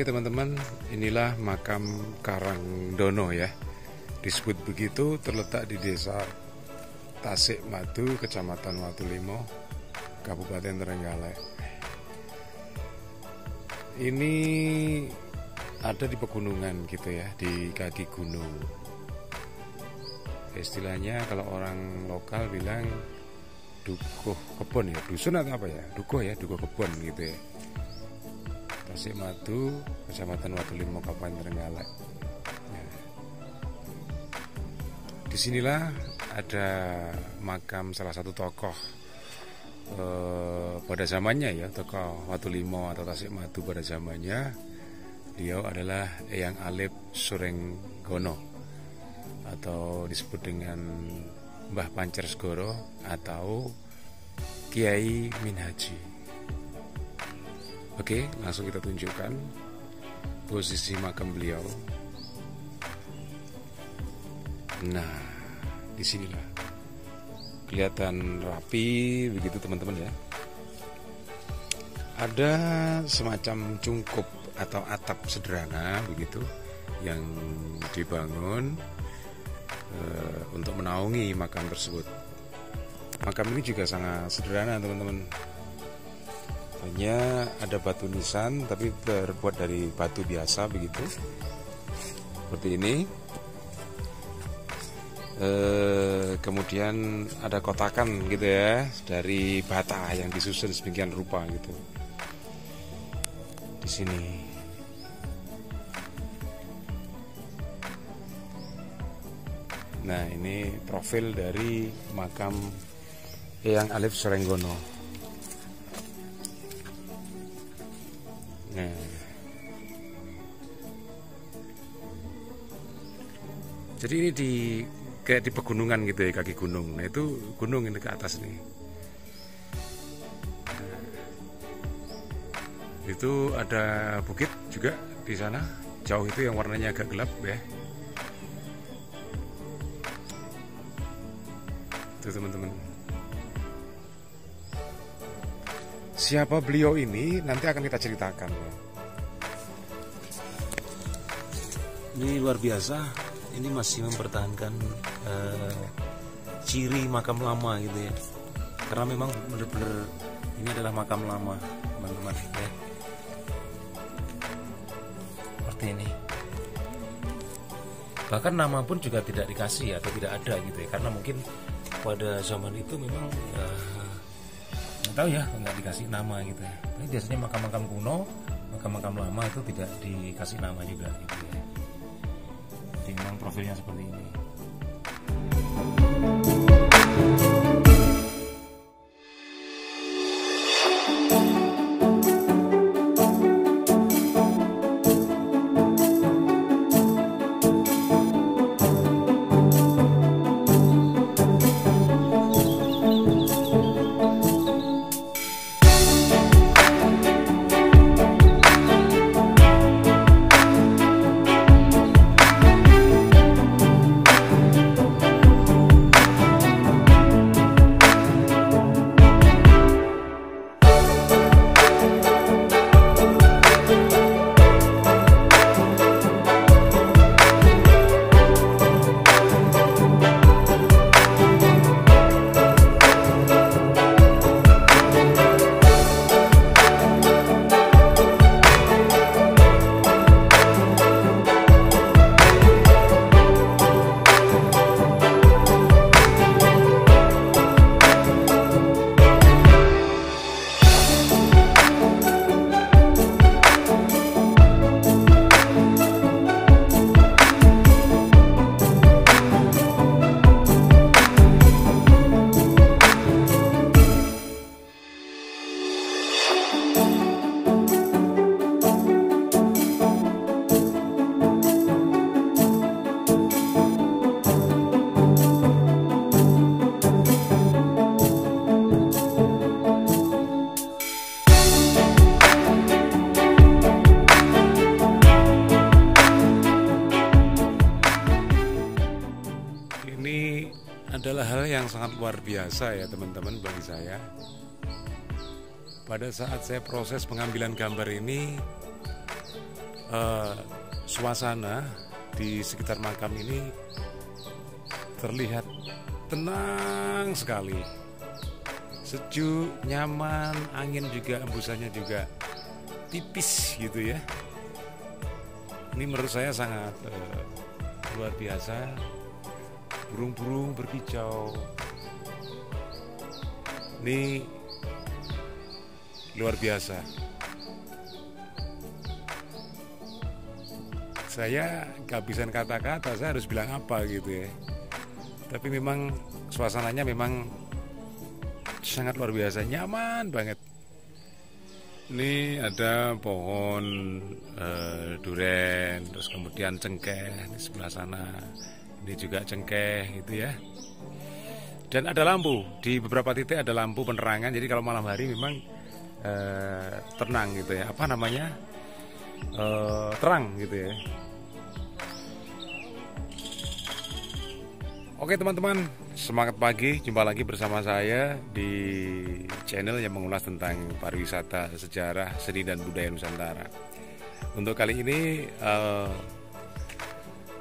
Oke teman-teman, inilah makam Karangdono ya. Disebut begitu, terletak di desa Tasikmadu, Kecamatan Watulimo, Kabupaten Trenggalek. Ini ada di pegunungan gitu ya, di kaki gunung. Istilahnya kalau orang lokal bilang dukuh kebon ya, dusun atau apa ya, dukuh kebon gitu ya. Tasikmadu, Kecamatan Watulimo, Kabupaten Trenggalek. Nah, disinilah ada makam salah satu tokoh pada zamannya ya, tokoh Watulimo atau Tasikmadu pada zamannya. Beliau adalah Eyang Alif Surenggono atau disebut dengan Mbah Pancersgoro atau Kiai Minhaji. Oke, langsung kita tunjukkan posisi makam beliau. Nah, disinilah kelihatan rapi begitu teman-teman ya. Ada semacam cungkup atau atap sederhana begitu yang dibangun untuk menaungi makam tersebut. Makam ini juga sangat sederhana teman-teman. Hanya ada batu nisan tapi terbuat dari batu biasa begitu, seperti ini. Kemudian ada kotakan gitu ya, dari bata yang disusun sedemikian rupa gitu di sini. Nah, ini profil dari makam Eyang Alif Surenggono. Nah, jadi ini kayak di pegunungan gitu ya, kaki gunung. Nah, itu gunung ini ke atas nih. Nah, itu ada bukit juga di sana. Jauh itu yang warnanya agak gelap ya. Itu teman-teman. Siapa beliau ini nanti akan kita ceritakan. Ini luar biasa. Ini masih mempertahankan ciri makam lama gitu ya. Karena memang benar-benar ini adalah makam lama, teman-teman ya. Seperti ini. Bahkan nama pun juga tidak dikasih atau tidak ada gitu ya. Karena mungkin pada zaman itu memang nggak tahu ya, nggak dikasih nama gitu ya. Tapi biasanya makam-makam kuno, makam-makam lama itu tidak dikasih nama juga gitu ya. Jadi memang profilnya seperti ini. adalah hal yang sangat luar biasa ya teman-teman bagi saya. Pada saat saya proses pengambilan gambar ini, suasana di sekitar makam ini terlihat tenang sekali, sejuk, nyaman, angin juga embusannya juga tipis gitu ya. Ini menurut saya sangat luar biasa. Burung-burung berkicau, ini luar biasa. Saya kehabisan kata-kata, saya harus bilang apa gitu ya. Tapi memang suasananya memang sangat luar biasa, nyaman banget. Ini ada pohon duren, terus kemudian cengkeh di sebelah sana. Ini juga cengkeh gitu ya. Dan ada lampu, di beberapa titik ada lampu penerangan. Jadi kalau malam hari memang tenang gitu ya. Apa namanya? Terang gitu ya. Oke teman-teman, semangat pagi, jumpa lagi bersama saya di channel yang mengulas tentang pariwisata, sejarah, seni dan budaya Nusantara. Untuk kali ini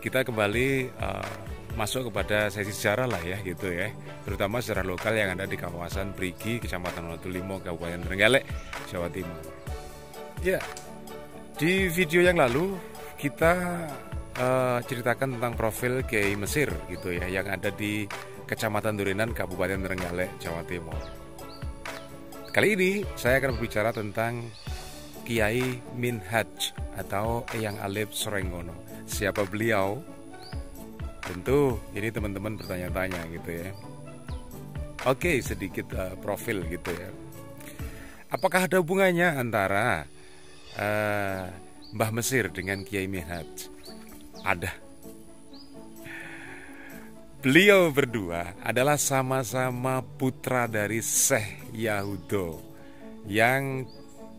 kita kembali masuk kepada sesi sejarah lah ya gitu ya, terutama sejarah lokal yang ada di kawasan Prigi, Kecamatan Watulimo, Kabupaten Trenggalek, Jawa Timur. Ya, di video yang lalu kita ceritakan tentang profil Kiai Mesir gitu ya, yang ada di Kecamatan Durenan, Kabupaten Trenggalek, Jawa Timur. Kali ini saya akan berbicara tentang Kiai Minhaj atau Eyang Alif Srenggono. Siapa beliau? Tentu ini teman-teman bertanya-tanya gitu ya. Oke, sedikit profil gitu ya. Apakah ada hubungannya antara Mbah Mesir dengan Kiai Minhaj? Ada. Beliau berdua adalah sama-sama putra dari Syekh Yahudo, yang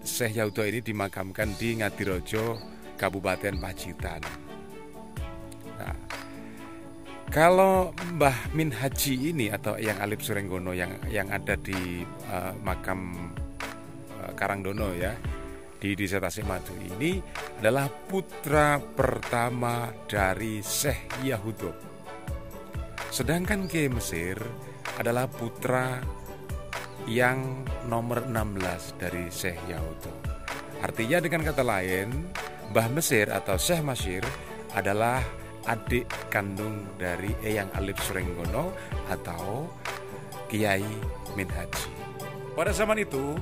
Syekh Yahudo ini dimakamkan di Ngadirojo, Kabupaten Pacitan. Nah, kalau Mbah Minhaji ini atau Eyang Alif Srenggono yang ada di makam Karangdono ya, di Desa Tasikmadu ini adalah putra pertama dari Syekh Yahudo. Sedangkan Kiai Mesir adalah putra yang nomor 16 dari Syekh Yahudo. Artinya dengan kata lain, Mbah Mesir atau Syekh Mesir adalah adik kandung dari Eyang Alif Srenggono atau Kiai Minhaji. Pada zaman itu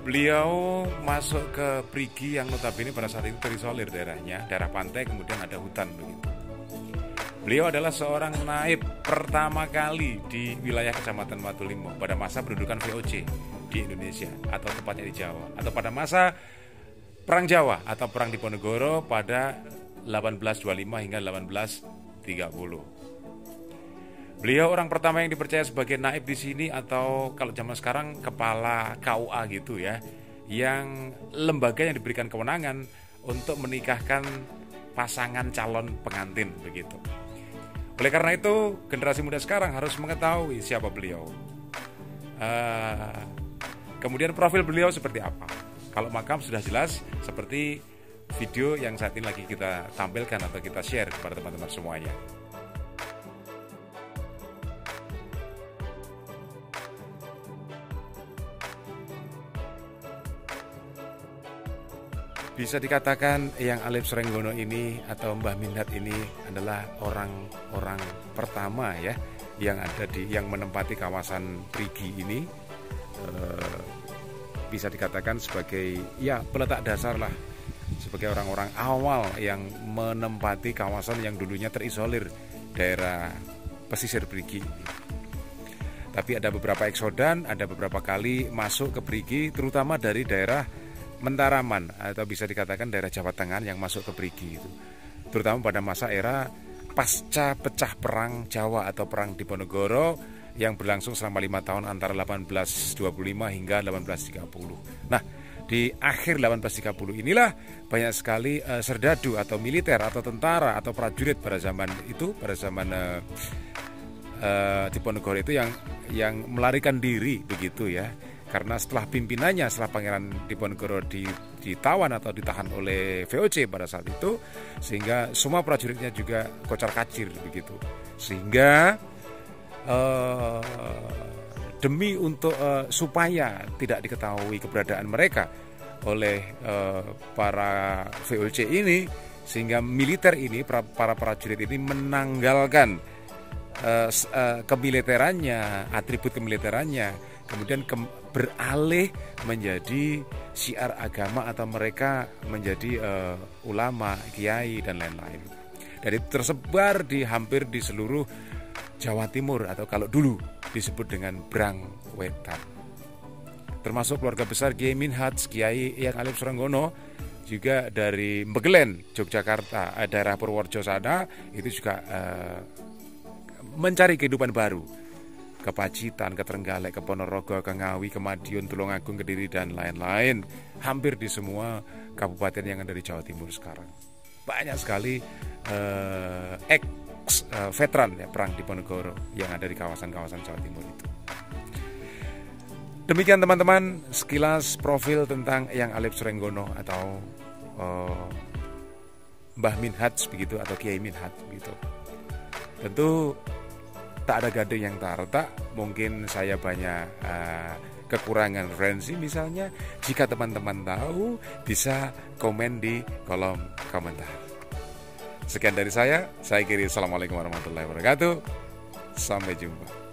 beliau masuk ke Prigi yang notabene pada saat itu terisolir daerahnya, daerah pantai, kemudian ada hutan begitu. Beliau adalah seorang naib pertama kali di wilayah Kecamatan Watulimo pada masa pendudukan VOC di Indonesia, atau tepatnya di Jawa, atau pada masa Perang Jawa atau Perang Diponegoro pada 1825 hingga 1830. Beliau orang pertama yang dipercaya sebagai naib di sini, atau kalau zaman sekarang kepala KUA gitu ya, yang lembaga yang diberikan kewenangan untuk menikahkan pasangan calon pengantin begitu. Oleh karena itu, generasi muda sekarang harus mengetahui siapa beliau. Kemudian profil beliau seperti apa. Kalau makam sudah jelas seperti video yang saat ini lagi kita tampilkan atau kita share kepada teman-teman semuanya. Bisa dikatakan Eyang Alif Srenggono ini atau Mbah Minhaj ini adalah orang pertama ya yang ada yang menempati kawasan Prigi ini. Bisa dikatakan sebagai ya peletak dasar lah, sebagai orang-orang awal yang menempati kawasan yang dulunya terisolir, daerah pesisir Prigi. Tapi ada beberapa eksodan, ada beberapa kali masuk ke Prigi, terutama dari daerah Mentaraman atau bisa dikatakan daerah Jawa Tengah yang masuk ke Prigi itu, terutama pada masa era pasca pecah perang Jawa atau perang Diponegoro yang berlangsung selama 5 tahun antara 1825 hingga 1830. Nah, di akhir 1830 inilah banyak sekali serdadu atau militer atau tentara atau prajurit pada zaman itu, pada zaman Diponegoro itu yang melarikan diri begitu ya, Karena setelah pimpinannya, setelah Pangeran Diponegoro ditawan atau ditahan oleh VOC pada saat itu, sehingga semua prajuritnya juga kocar-kacir begitu. Sehingga demi untuk supaya tidak diketahui keberadaan mereka oleh para VOC ini, sehingga militer ini, para prajurit ini menanggalkan kemiliterannya, atribut kemiliterannya, kemudian beralih menjadi syiar agama atau mereka menjadi ulama, kiai dan lain-lain. Dan itu tersebar hampir di seluruh Jawa Timur atau kalau dulu disebut dengan Brang Wetan. Termasuk keluarga besar Kiai Minhaj, Kiai Eyang Alim Surenggono, juga dari Mbegelen, Yogyakarta, daerah Purworejo sana, itu juga mencari kehidupan baru. Ke Pacitan, ke Trenggalek, ke Ponorogo, ke Ngawi, ke Madiun, Tulungagung, Kediri dan lain-lain. Hampir di semua kabupaten yang ada di Jawa Timur sekarang. Banyak sekali veteran ya, perang Diponegoro yang ada di kawasan-kawasan Jawa Timur itu. Demikian teman-teman, sekilas profil tentang Eyang Alim Surenggono atau Mbah Minhaj begitu, atau Kiai Minhaj begitu. Tentu tak ada gading yang tak retak, mungkin saya banyak kekurangan referensi misalnya. Jika teman-teman tahu, bisa komen di kolom komentar. Sekian dari saya kiri. Assalamualaikum warahmatullahi wabarakatuh. Sampai jumpa.